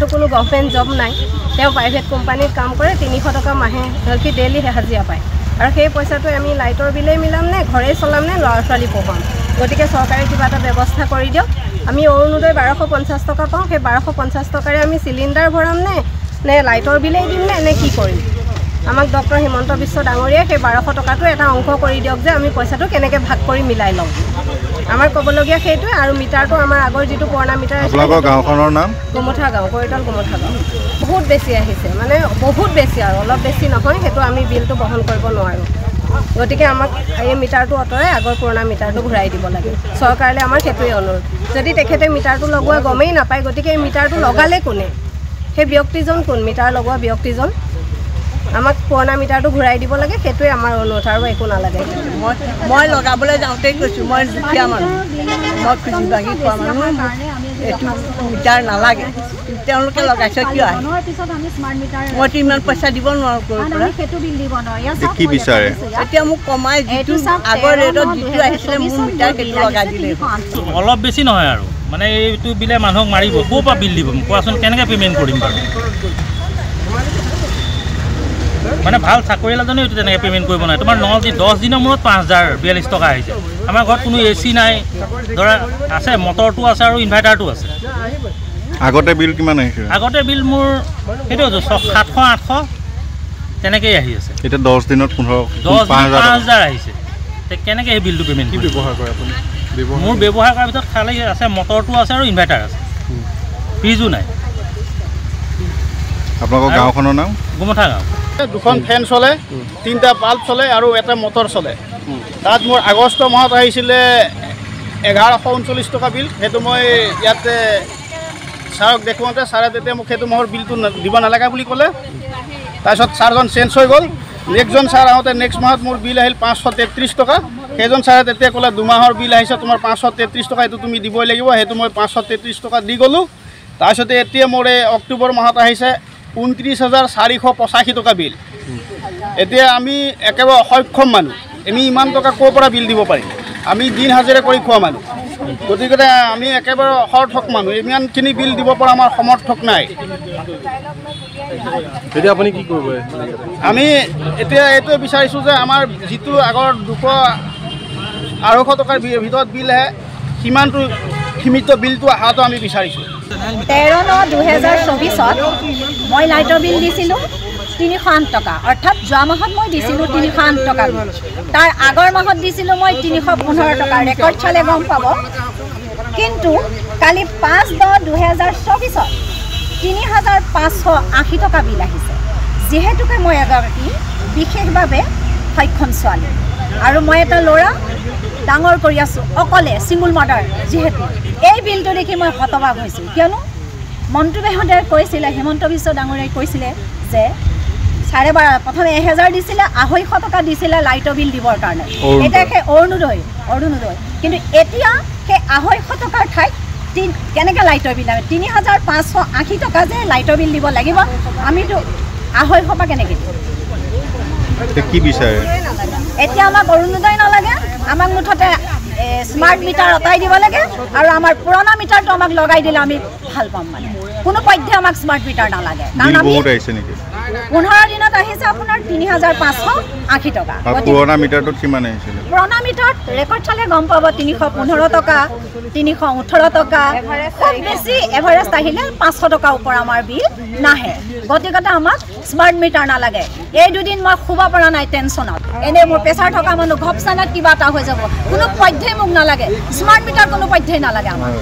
तो कोनो government job নাই তেওঁ প্ৰাইভেট কোম্পানীত কাম কৰে 300 টকা মাহে কি ডেইলি হাজিৰা পায় আৰু সেই পইচাটো আমি লাইটৰ বিলে মিলাম নে ঘৰে চলাম নে ল'ৰা-ছোৱালী পঢ়াম গতিকে চৰকাৰে কিবা এটা ব্যৱস্থা কৰি দিয়ক আমি অৰুণোদয় 1250 টকা পাওঁ সেই 1250 টকাৰে আমি সিলিন্ডাৰ ভৰাম নে লাইটৰ বিলে দিম নে কি কৰিম আমাক ডক্টৰ হিমন্ত বিশ্ব ডাঙৰীয়া সেই 1200 টকাটো এটা অংক কৰি দিয়ক যে আমি পইচাটো কেনেকৈ ভাগ কৰি মিলাই লম আমাৰ কবলগীয়া সেইটো আৰু মিটাৰটো আমাৰ আগৰ যেটো পুৰণা মিটাৰ আছে আপোনালোকৰ গাঁওখনৰ নাম গোমঠা গাঁও কৈতল গোমঠা গাঁও বহুত বেছি আহিছে মানে বহুত বেছি আৰু অলপ বেছি নহয় হেতু আমি বিলটো বহন কৰিব নোৱাৰো গতিকে আমাক এই মিটাৰটো অতৰে আগৰ পুৰণা মিটাৰটো ঘূৰাই দিব লাগে চৰকাৰলৈ আমাৰ হেতুই অনুৰোধ যদি তেখেতে মিটাৰটো লগোৱা গমেই নাপায় গতিকে এই মিটাৰটো লগালে কোনে সেই ব্যক্তিজন কোন মিটাৰ লগোৱা ব্যক্তিজন আমাক পুৰণা মিটাৰটো ঘূৰাই দিব লাগে হেতুই আমাৰ অনুৰোধ আৰু একো নালাগে মই লগাবলৈ যাওঁতে কৈছোঁ মই দুখীয়া মানুহ মই খুজি বাগি খোৱা মানুহ এইটো মিটাৰ নালাগে তেওঁলোকে লগাইছে কিয় মইতো ইমান পইচা দিব নোৱাৰোঁ কি বিচাৰে এতিয়া মোক কমাই যিটো আগৰ ৰেটত যিটো আহিছিলে মোৰ মিটাৰ সেইটো লগাই দিলে অলপ বেছি নহয় আৰু মানে এইটো বিলে মানুহক মাৰিব ক'ৰ পৰা বিল দিব কোৱাচোন কেনেকৈ পে'মেণ্ট কৰিম বাৰু মানে ভাল চাকৰিয়ালজনে এইটো তেনেকৈ পে'মেণ্ট কৰিব নোৱাৰে তোমাৰ 10 দিনৰ মূৰত 5042 টকা আহিছে আমাৰ ঘৰত কোনো এচি নাই ধৰা আছে মটৰটো আছে আৰু ইনভাৰ্টাৰটো আছে আগতে বিল কিমান আহিছিল আগতে বিল মোৰ সেইটো 700 800 তেনেকৈ আহি আছে এটা 10 দিনত 5000 আহিছে তে কেনেকৈ এই বিলটো পে'মেণ্ট কি ব্যৱহাৰ কৰে আপুনি মোৰ ব্যৱহাৰ কৰাৰ ভিতৰত খালি আছে মটৰটো আছে আৰু ইনভাৰ্টাৰ আছে ফ্ৰিজো নাই আপোনালোকৰ গাঁওখনৰ নাম গোমঠা গাঁও দুখন ফেন চলে 3টা বাল্ব চলে আৰু এটা মটৰ চলে তাত মোৰ আগষ্ট মাহত আহিছিলে 1139 টকা বিল হেতু মই ইয়াতে ছাৰক দেখুৱাওঁতে ছাৰে তেতিয়া মোক হেতু মাহৰ বিলটো দিব নালাগে বুলি ক'লে তাৰপিছত ছাৰজন চেঞ্জ হৈ গ'ল নেক্সটজন ছাৰ আহোঁতে নেক্সট মাহত মোৰ বিল আহিল 533 টকা সেইজন ছাৰে তেতিয়া ক'লে 2 মাহৰ বিল আহিছে তোমাৰ 533 টকা এইটো তুমি দিবই লাগিব হেতু মই 533 টকা দি গ'লোঁ তাৰপিছতে এতিয়া মোৰ এই অক্টোবৰ মাহত আহিছে 29485 টকা বিল এতিয়া আমি একেবাৰে অসক্ষম মানুহ আমি ইমান টকা ক'ৰ পৰা বিল দিব পাৰিম আমি দিন হাজিৰা কৰি খোৱা মানুহ গতিকে আমি একেবাৰে অসৰ্থক মানুহ ইমানখিনি বিল দিব পৰা আমাৰ সমৰ্থক নাই এতিয়া আপুনি কি কৰিব আমি এতিয়া এইটোৱে বিচাৰিছোঁ যে আমাৰ যিটো আগৰ 200-250 টকাৰ ভিতৰত বিল আহে সিমানটো সীমিত বিলটো অহাটো আমি বিচাৰিছোঁ 13/9/2024 মই লাইটৰ বিল দিছিলোঁ 308 টকা অৰ্থাৎ যোৱা মাহত মই দিছিলোঁ 308 টকা তাৰ আগৰ মাহত দিছিলোঁ মই 315 টকা ৰেকৰ্ড চালে গম পাব কিন্তু কালি 5/10/2024 3580 টকা বিল আহিছে যেহেতুকে মই এগৰাকী বিশেষভাৱে সক্ষম ছোৱালী আৰু মই এটা ল'ৰা ডাঙৰ কৰি আছোঁ অকলে ছিংগল মাদাৰ যেহেতু এই বিলটো দেখি মই হতবাক হৈছোঁ কিয়নো মন্টু বেহতে কৈছিলে হিমন্ত বিশ্ব ডাঙৰীয়াই কৈছিলে যে 12.5 প্ৰথমে 1000 দিছিলে 250 টকা দিছিলে লাইটৰ বিল দিবৰ কাৰণে এটা সেই অৰুণোদয় কিন্তু এতিয়া সেই 250 টকাৰ ঠাইত কেনেকৈ লাইটৰ বিল আহে 3580 টকা যে লাইটৰ বিল দিব লাগিব আমিতো 250 টকা কেনেকৈ দিম কি বিচাৰে এতিয়া আমাক অৰুণোদয় নালাগে আমাক মুঠতে স্মাৰ্ট মিটাৰ অতাই দিব লাগে আৰু আমাৰ পুৰণা মিটাৰটো আমাক লগাই দিলে আমি ভাল পাম মানে কোনো পধ্যে আমাক স্মাৰ্ট মিটাৰ নালাগে কাৰণ আমি 15 দিনত আহিছে আপোনাৰ 3580 টকা পুৰণা মিটাৰটো কিমান আহিছিল পুৰণা মিটাৰত ৰেকৰ্ড চালে গম পাব 315 টকা 318 টকা খুব বেছি এভাৰেজ আহিলে 500 টকা ওপৰ আমাৰ বিল নাহে গতিকে আমাক স্মাৰ্ট মিটাৰ নালাগে এই দুদিন মই শুব পৰা নাই টেনশ্যনত এনে মোৰ প্ৰেছাৰ থকা মানুহ ঘপচানাত কিবা এটা হৈ যাব কোনো পধ্যে মোক নালাগে স্মাৰ্ট মিটাৰ কোনো পধ্যে নালাগে আমাক